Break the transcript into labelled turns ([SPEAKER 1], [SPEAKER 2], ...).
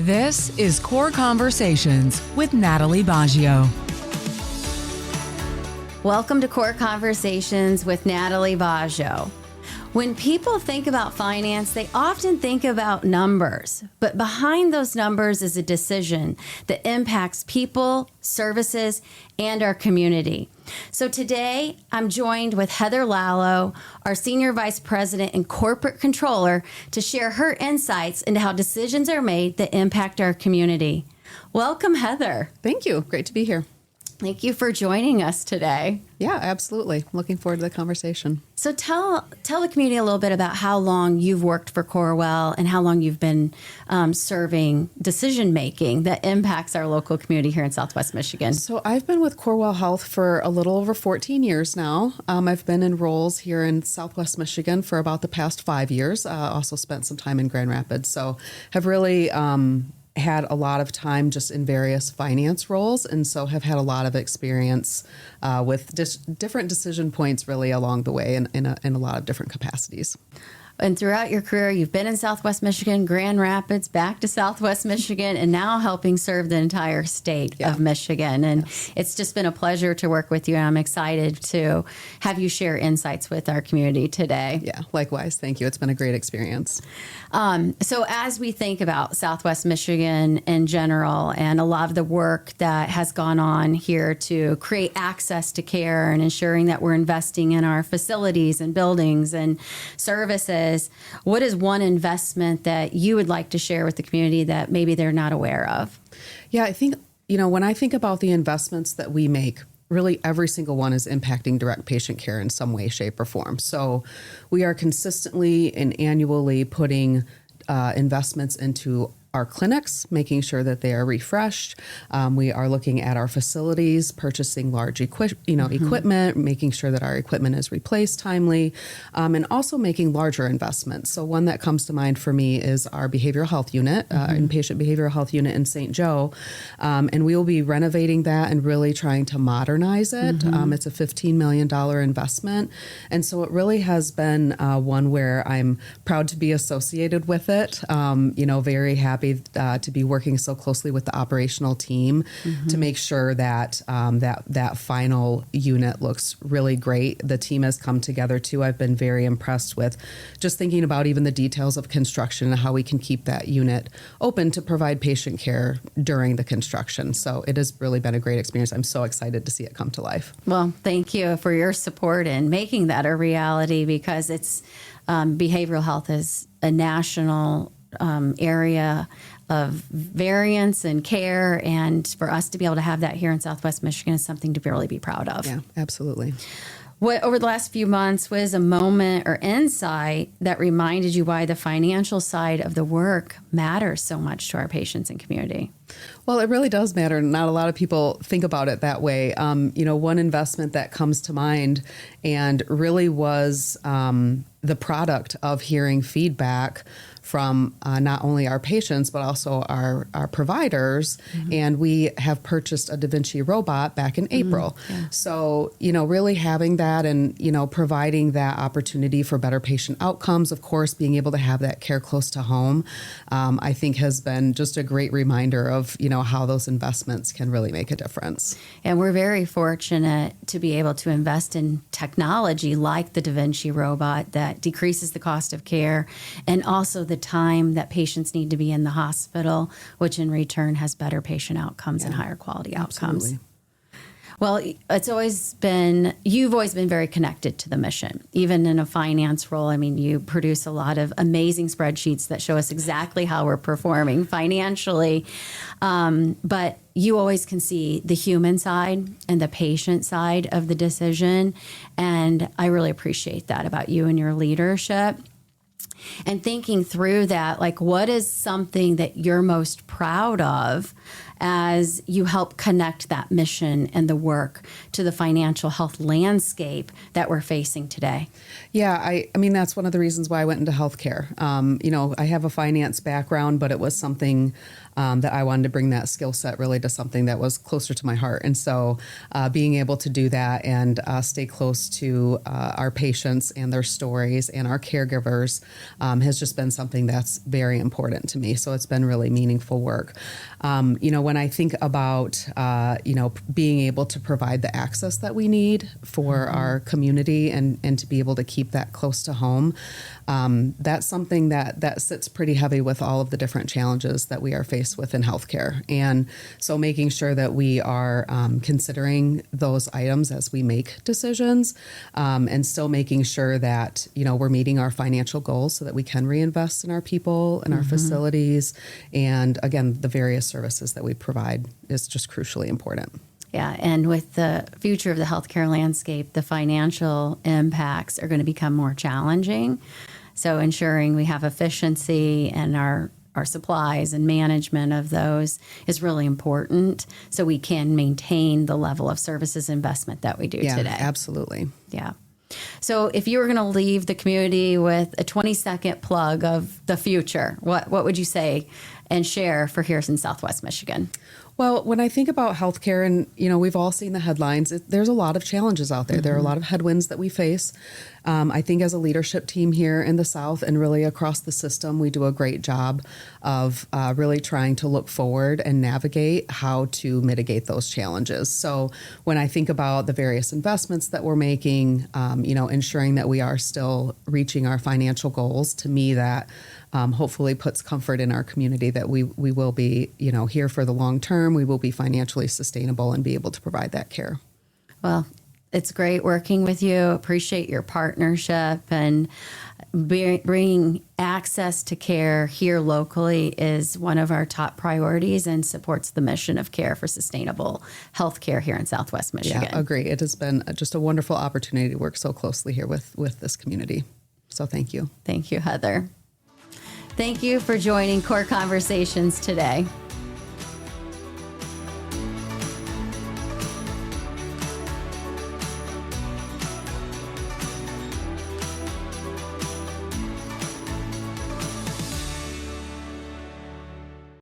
[SPEAKER 1] This is Core Conversations with Natalie Baggio.
[SPEAKER 2] Welcome to Core Conversations with Natalie Baggio. When people think about finance, they often think about numbers, but behind those numbers is a decision that impacts people, services, and our community. So today, I'm joined with Heather Lallo, our Senior Vice President and Corporate Controller, to share her insights into how decisions are made that impact our community. Welcome, Heather.
[SPEAKER 3] Thank you. Great to be here.
[SPEAKER 2] Thank you for joining us today.
[SPEAKER 3] Yeah, absolutely. Looking forward to the conversation.
[SPEAKER 2] So tell the community a little bit about how long you've worked for Corewell and how long you've been serving decision-making that impacts our local community here in Southwest Michigan.
[SPEAKER 3] So I've been with Corewell Health for a little over 14 years now. I've been in roles here in Southwest Michigan for about the past 5 years. Also spent some time in Grand Rapids. So have really had a lot of time just in various finance roles, and so have had a lot of experience with different decision points really along the way in a lot of different capacities.
[SPEAKER 2] And throughout your career, you've been in Southwest Michigan, Grand Rapids, back to Southwest Michigan, and now helping serve the entire state of Michigan. And It's just been a pleasure to work with you, and I'm excited to have you share insights with our community today.
[SPEAKER 3] Yeah, likewise. Thank you. It's been a great experience.
[SPEAKER 2] So as we think about Southwest Michigan in general and a lot of the work that has gone on here to create access to care and ensuring that we're investing in our facilities and buildings and services, what is one investment that you would like to share with the community that maybe they're not aware of?
[SPEAKER 3] Yeah, I think, when I think about the investments that we make, really every single one is impacting direct patient care in some way, shape, or form. So we are consistently and annually putting investments into our clinics, making sure that they are refreshed. We are looking at our facilities, purchasing large equipment, making sure that our equipment is replaced timely, and also making larger investments. So one that comes to mind for me is our behavioral health unit, inpatient behavioral health unit in St. Joe. And we will be renovating that and really trying to modernize it. It's a $15 million investment. And so it really has been one where I'm proud to be associated with it, very happy to be working so closely with the operational team to make sure that that final unit looks really great. The team has come together too. I've been very impressed with just thinking about even the details of construction and how we can keep that unit open to provide patient care during the construction. So it has really been a great experience. I'm so excited to see it come to life.
[SPEAKER 2] Well, thank you for your support in making that a reality, because it's behavioral health is a national area of variance and care, and for us to be able to have that here in Southwest Michigan is something to really be proud of.
[SPEAKER 3] Yeah, absolutely.
[SPEAKER 2] What over the last few months was a moment or insight that reminded you why the financial side of the work matters so much to our patients and community?
[SPEAKER 3] Well, it really does matter. Not a lot of people think about it that way. One investment that comes to mind and really was the product of hearing feedback from not only our patients, but also our providers. And we have purchased a Da Vinci robot back in April. So, really having that and, providing that opportunity for better patient outcomes, of course, being able to have that care close to home, I think has been just a great reminder of, how those investments can really make a difference.
[SPEAKER 2] And we're very fortunate to be able to invest in technology like the Da Vinci robot that decreases the cost of care and also the time that patients need to be in the hospital, which in return has better patient outcomes and higher quality outcomes.
[SPEAKER 3] Absolutely.
[SPEAKER 2] Well, you've always been very connected to the mission, even in a finance role. I mean, you produce a lot of amazing spreadsheets that show us exactly how we're performing financially. But you always can see the human side and the patient side of the decision. And I really appreciate that about you and your leadership. And thinking through that, what is something that you're most proud of as you help connect that mission and the work to the financial health landscape that we're facing today?
[SPEAKER 3] Yeah, I mean, that's one of the reasons why I went into healthcare. I have a finance background, but it was something that I wanted to bring that skill set really to something that was closer to my heart. And so being able to do that and stay close to our patients and their stories and our caregivers has just been something that's very important to me. So it's been really meaningful work. When I think about, being able to provide the access that we need for our community and to be able to keep that close to home, that's something that sits pretty heavy with all of the different challenges that we are faced with in healthcare. And so making sure that we are considering those items as we make decisions, and still making sure that, we're meeting our financial goals so that we can reinvest in our people and our facilities. And again, the various services that we provide is just crucially important.
[SPEAKER 2] Yeah, and with the future of the healthcare landscape, the financial impacts are going to become more challenging. So ensuring we have efficiency and our supplies and management of those is really important so we can maintain the level of services investment that we do today.
[SPEAKER 3] Yeah, absolutely.
[SPEAKER 2] Yeah. So if you were going to leave the community with a 20-second plug of the future, what would you say and share for here in Southwest Michigan?
[SPEAKER 3] Well, when I think about healthcare, and we've all seen the headlines, there's a lot of challenges out there. There are a lot of headwinds that we face. I think as a leadership team here in the South and really across the system, we do a great job of really trying to look forward and navigate how to mitigate those challenges. So when I think about the various investments that we're making, ensuring that we are still reaching our financial goals, to me that hopefully puts comfort in our community that we will be, here for the long term. We will be financially sustainable and be able to provide that care.
[SPEAKER 2] Well, it's great working with you. Appreciate your partnership, and bringing access to care here locally is one of our top priorities and supports the mission of care for sustainable health care here in Southwest Michigan.
[SPEAKER 3] Yeah, agree. It has been just a wonderful opportunity to work so closely here with this community. So thank you.
[SPEAKER 2] Thank you, Heather. Thank you for joining Core Conversations today.